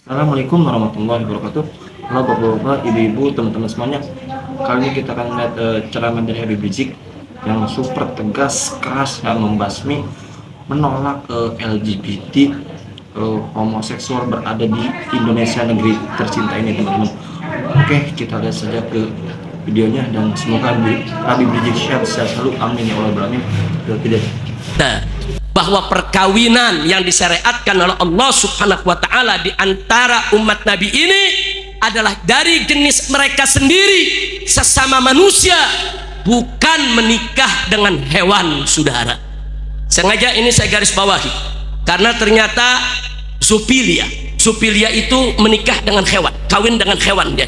Assalamualaikum warahmatullahi wabarakatuh. Halo bapak-bapak, ibu-ibu, teman-teman semuanya. Kali ini kita akan lihat ceramah dari Habib Rizik yang super tegas, keras, dan membasmi menolak LGBT, homoseksual berada di Indonesia, negeri tercinta ini, teman-teman. Oke, kita lihat saja ke videonya dan semoga Habib Rizik sehat selalu. Amin ya Allah. Amin. Tidak. Bahwa perkawinan yang disyariatkan oleh Allah Subhanahu wa taala di antara umat Nabi ini adalah dari jenis mereka sendiri, sesama manusia, bukan menikah dengan hewan, saudara. Sengaja ini saya garis bawahi karena ternyata supilia itu menikah dengan hewan, kawin dengan hewan, ya.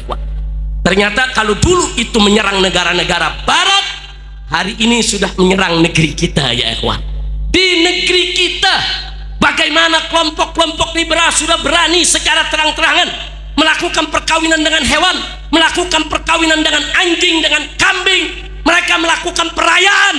Ternyata kalau dulu itu menyerang negara-negara barat, hari ini sudah menyerang negeri kita, ya ikhwan. Di negeri kita, bagaimana kelompok-kelompok liberal sudah berani secara terang-terangan melakukan perkawinan dengan hewan, melakukan perkawinan dengan anjing, dengan kambing. Mereka melakukan perayaan.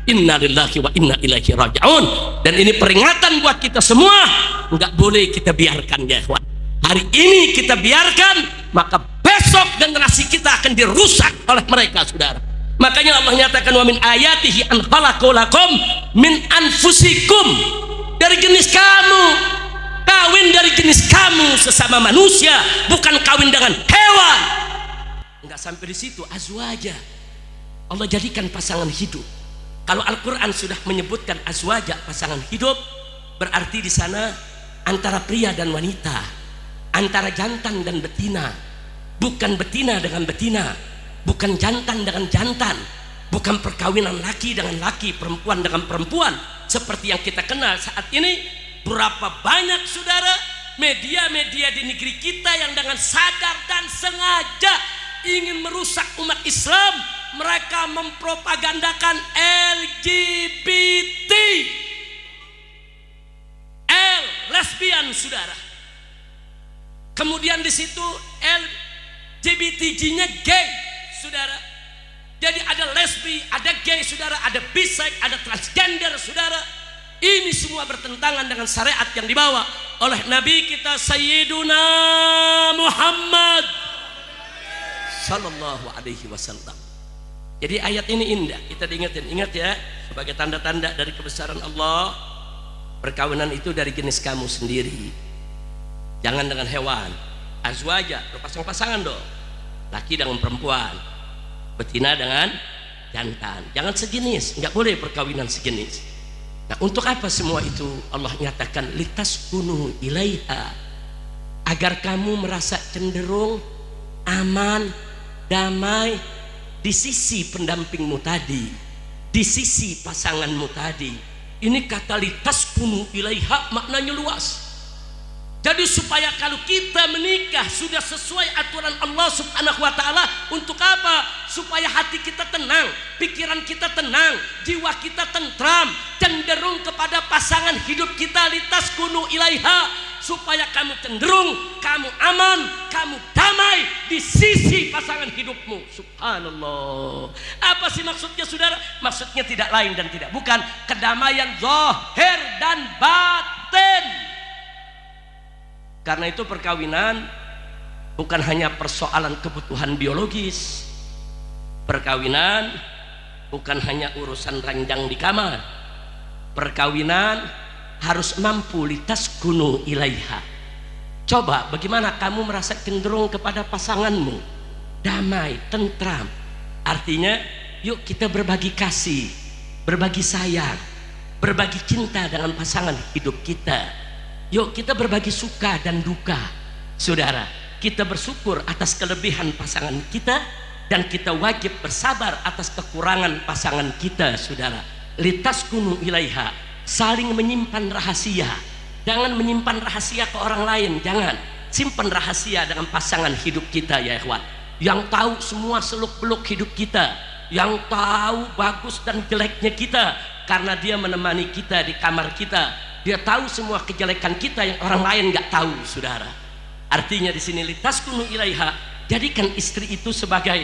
Innalillahi wa inna ilaihi raji'un. Dan ini peringatan buat kita semua, nggak boleh kita biarkan, ya ikhwan. Hari ini kita biarkan, maka besok generasi kita akan dirusak oleh mereka, saudara. Makanya Allah nyatakan, wa min ayatihi an khalaqalakum min anfusikum, dari jenis kamu, kawin dari jenis kamu sesama manusia, bukan kawin dengan hewan. Enggak sampai di situ, azwaja, Allah jadikan pasangan hidup. Kalau Al-Quran sudah menyebutkan azwaja, pasangan hidup, berarti di sana antara pria dan wanita, antara jantan dan betina, bukan betina dengan betina, bukan jantan dengan jantan, bukan perkawinan laki dengan laki, perempuan dengan perempuan seperti yang kita kenal saat ini. Berapa banyak, saudara, media-media di negeri kita yang dengan sadar dan sengaja ingin merusak umat Islam. Mereka mempropagandakan LGBT, lesbian, saudara. Kemudian di situ LGBTG-nya gay, saudara. Jadi ada lesbi, ada gay, saudara, ada bisex, ada transgender, saudara. Ini semua bertentangan dengan syariat yang dibawa oleh Nabi kita Sayyiduna Muhammad sallallahu alaihi wasallam. Jadi ayat ini indah, kita diingetin, ingat ya, sebagai tanda-tanda dari kebesaran Allah. Perkawinan itu dari jenis kamu sendiri, jangan dengan hewan. Azwaja, berpasang-pasangan dong, laki dengan perempuan, betina dengan jantan, jangan sejenis, nggak boleh perkawinan sejenis. Nah, untuk apa semua itu? Allah nyatakan litaskunu ilaiha, agar kamu merasa cenderung aman, damai di sisi pendampingmu tadi, di sisi pasanganmu tadi. Ini kata litaskunu ilaiha maknanya luas. Jadi supaya kalau kita menikah sudah sesuai aturan Allah Subhanahu wa taala. Untuk apa? Supaya hati kita tenang, pikiran kita tenang, jiwa kita tentram, cenderung kepada pasangan hidup kita, litaskunu ilaiha, supaya kamu cenderung, kamu aman, kamu damai di sisi pasangan hidupmu. Subhanallah. Apa sih maksudnya, saudara? Maksudnya tidak lain dan tidak bukan kedamaian zahir dan batin. Karena itu perkawinan bukan hanya persoalan kebutuhan biologis. Perkawinan bukan hanya urusan ranjang di kamar. Perkawinan harus mampu litaskunu ilaiha. Coba bagaimana kamu merasa cenderung kepada pasanganmu, damai, tentram. Artinya yuk kita berbagi kasih, berbagi sayang, berbagi cinta dengan pasangan hidup kita. Yuk kita berbagi suka dan duka, saudara. Kita bersyukur atas kelebihan pasangan kita, dan kita wajib bersabar atas kekurangan pasangan kita, saudara. Litaskunu ilaiha, saling menyimpan rahasia. Jangan menyimpan rahasia ke orang lain, jangan. Simpan rahasia dengan pasangan hidup kita, ya ikhwan. Yang tahu semua seluk-beluk hidup kita, yang tahu bagus dan jeleknya kita, karena dia menemani kita di kamar kita. Dia tahu semua kejelekan kita yang orang lain nggak tahu, saudara. Artinya di sini litaskunu ilaiha, jadikan istri itu sebagai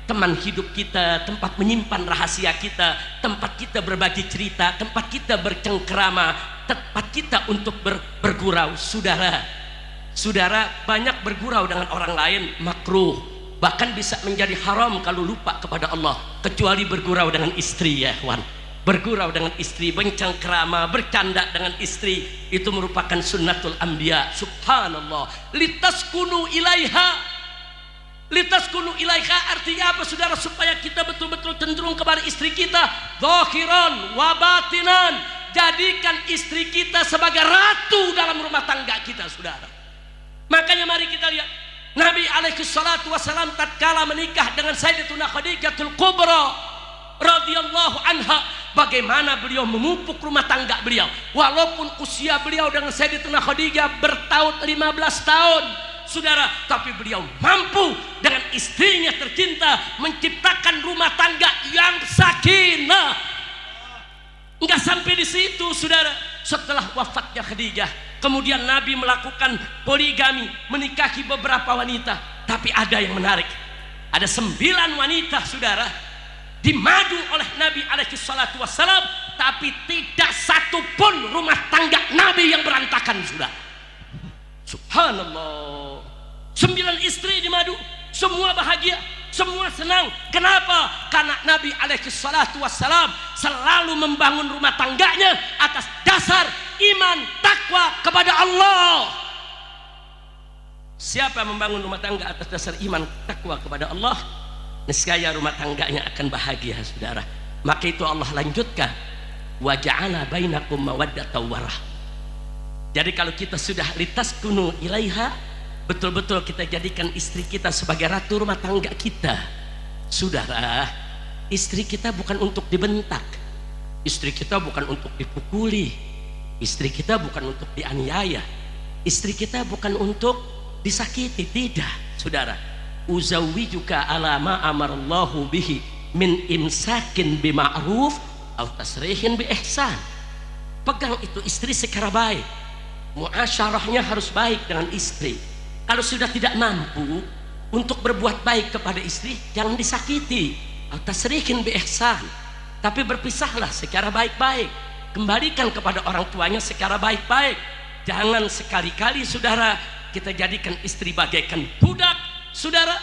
teman hidup kita, tempat menyimpan rahasia kita, tempat kita berbagi cerita, tempat kita bercengkerama, tempat kita untuk bergurau, saudara. Saudara, banyak bergurau dengan orang lain makruh, bahkan bisa menjadi haram kalau lupa kepada Allah, kecuali bergurau dengan istri ya kawan. Bergurau dengan istri, bercengkrama, bercanda dengan istri, itu merupakan sunnatul anbiya. Subhanallah. Litaskunu ilaiha. Litaskunu ilaiha artinya apa saudara? Supaya kita betul-betul cenderung kepada istri kita, zahiran wa batinan. Jadikan istri kita sebagai ratu dalam rumah tangga kita saudara. Makanya mari kita lihat Nabi alaihi salatu wasalam tatkala menikah dengan Sayyidatuna Khadijatul Kubra radhiyallahu anha, bagaimana beliau memupuk rumah tangga beliau, walaupun usia beliau dengan Sayyidatuna Khadijah bertahun 15 tahun saudara, tapi beliau mampu dengan istrinya tercinta menciptakan rumah tangga yang sakinah. Enggak sampai di situ saudara, setelah wafatnya Khadijah kemudian Nabi melakukan poligami, menikahi beberapa wanita. Tapi ada yang menarik, ada 9 wanita saudara dimadu oleh Nabi alaihi salatu wassalam, tapi tidak satu pun rumah tangga Nabi yang berantakan sudah. Subhanallah. 9 istri dimadu, semua bahagia, semua senang. Kenapa? Karena Nabi alaihi salatu wassalam selalu membangun rumah tangganya atas dasar iman takwa kepada Allah. Siapa yang membangun rumah tangga atas dasar iman takwa kepada Allah, niscaya rumah tangganya akan bahagia saudara. Maka itu Allah lanjutkan, wa ja'ala bainakum mawaddatan warah. Jadi kalau kita sudah litaskunu ilaiha, betul-betul kita jadikan istri kita sebagai ratu rumah tangga kita saudara. Istri kita bukan untuk dibentak, istri kita bukan untuk dipukuli, istri kita bukan untuk dianiaya, istri kita bukan untuk disakiti, tidak saudara. Uzawwijuka ala ma amarallahu bihi min imsakin bima'ruf atau tasrihin bi ihsan. Pegang itu istri secara baik, muasyarahnya harus baik dengan istri. Kalau sudah tidak mampu untuk berbuat baik kepada istri, jangan disakiti. Atau tasrihin bi ihsan, tapi berpisahlah secara baik-baik, kembalikan kepada orang tuanya secara baik-baik. Jangan sekali-kali saudara kita jadikan istri bagaikan budak saudara,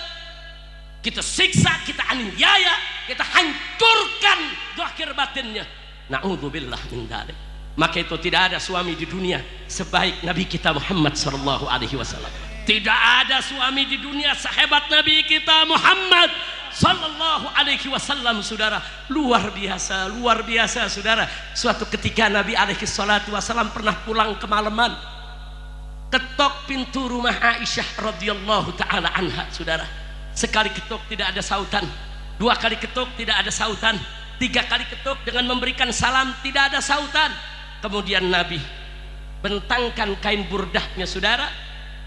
kita siksa, kita aniaya, kita hancurkan zahir batinnya. Na'udzubillah min dzalik. Maka itu tidak ada suami di dunia sebaik Nabi kita Muhammad sallallahu alaihi wasallam. Tidak ada suami di dunia sehebat Nabi kita Muhammad sallallahu alaihi wasallam saudara. Luar biasa saudara. Suatu ketika Nabi alaihi salatu wasallam pernah pulang kemalaman, ketok pintu rumah Aisyah radhiyallahu taala anha saudara. Sekali ketuk tidak ada sautan, 2 kali ketuk tidak ada sautan, 3 kali ketuk dengan memberikan salam tidak ada sautan. Kemudian Nabi bentangkan kain burdahnya saudara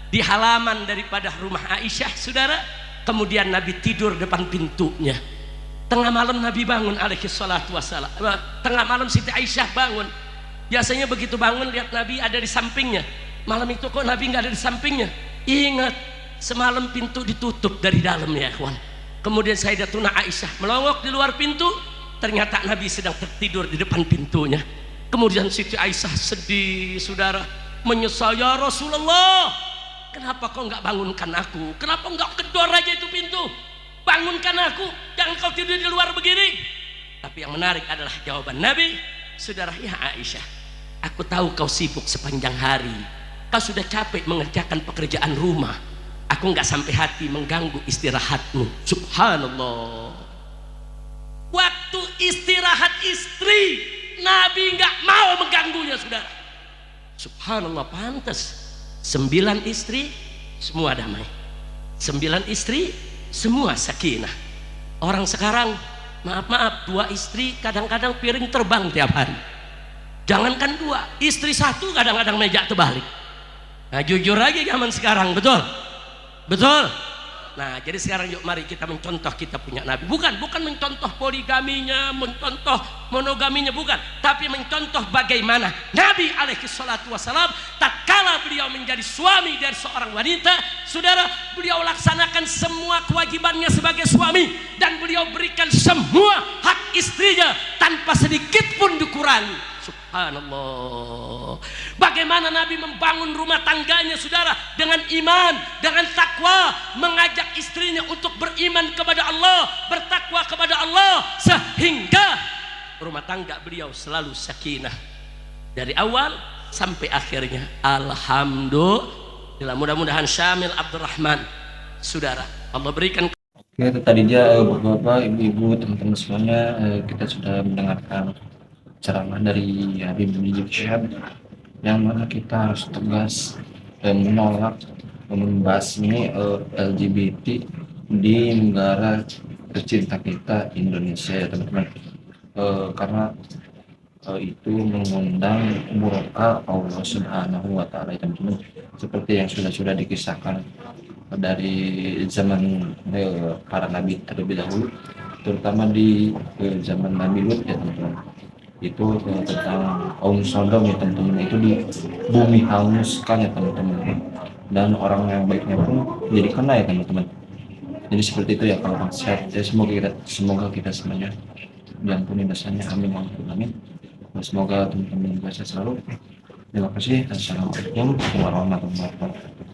di halaman daripada rumah Aisyah saudara. Kemudian Nabi tidur depan pintunya. Tengah malam Nabi bangun alaihi salatu wassalam. Tengah malam Siti Aisyah bangun. Biasanya begitu bangun lihat Nabi ada di sampingnya. Malam itu kok Nabi nggak ada di sampingnya. Ingat, semalam pintu ditutup dari dalam ya kawan. Kemudian Sayyidatuna Aisyah melongok di luar pintu, ternyata Nabi sedang tertidur di depan pintunya. Kemudian Siti Aisyah sedih saudara, menyesal, ya Rasulullah, kenapa kau nggak bangunkan aku? Kenapa nggak kedor aja itu pintu? Bangunkan aku, jangan kau tidur di luar begini. Tapi yang menarik adalah jawaban Nabi, saudara, ya Aisyah, aku tahu kau sibuk sepanjang hari. Kau sudah capek mengerjakan pekerjaan rumah. Aku nggak sampai hati mengganggu istirahatmu. Subhanallah. Waktu istirahat istri, Nabi nggak mau mengganggunya saudara. Subhanallah, pantas 9 istri semua damai, 9 istri semua sakinah. Orang sekarang maaf 2 istri kadang-kadang piring terbang tiap hari. Jangankan 2, istri 1 kadang-kadang meja terbalik. Nah, jujur aja zaman sekarang, betul? Betul? Nah, jadi sekarang yuk mari kita mencontoh kita punya Nabi. Bukan mencontoh poligaminya, mencontoh monogaminya, bukan. Tapi mencontoh bagaimana Nabi alaihi salatu wassalam tatkala beliau menjadi suami dari seorang wanita, saudara, beliau laksanakan semua kewajibannya sebagai suami. Dan beliau berikan semua hak istrinya tanpa sedikit pun dikurangi. Subhanallah. Bagaimana Nabi membangun rumah tangganya saudara, dengan iman, dengan takwa, mengajak istrinya untuk beriman kepada Allah, bertakwa kepada Allah, sehingga rumah tangga beliau selalu sakinah dari awal sampai akhirnya. Alhamdulillah. Mudah-mudahan Syamil Abdurrahman saudara Allah berikan. Oke, itu tadi dia bapak-bapak, ibu-ibu, teman-teman semuanya, kita sudah mendengarkan ceramah dari Habib Rizik Syihab yang mana kita harus tegas dan menolak membasmi LGBT di negara tercinta kita Indonesia ya teman-teman. Karena itu mengundang murka Allah Subhanahu wa taala ya teman-teman, seperti yang sudah dikisahkan dari zaman para nabi terlebih dahulu, terutama di zaman Nabi Lut ya teman-teman. Itu tentang kaum Sodom ya teman-teman, itu di bumi hanguskan ya teman-teman, dan orang yang baiknya pun jadi kena ya teman-teman. Jadi seperti itu ya kalau sehat ya, semoga kita semuanya diampuni dosanya, amin ya rabbal alamin. Semoga teman-teman juga sehat selalu. Terima kasih. Assalamualaikum warahmatullahi wabarakatuh.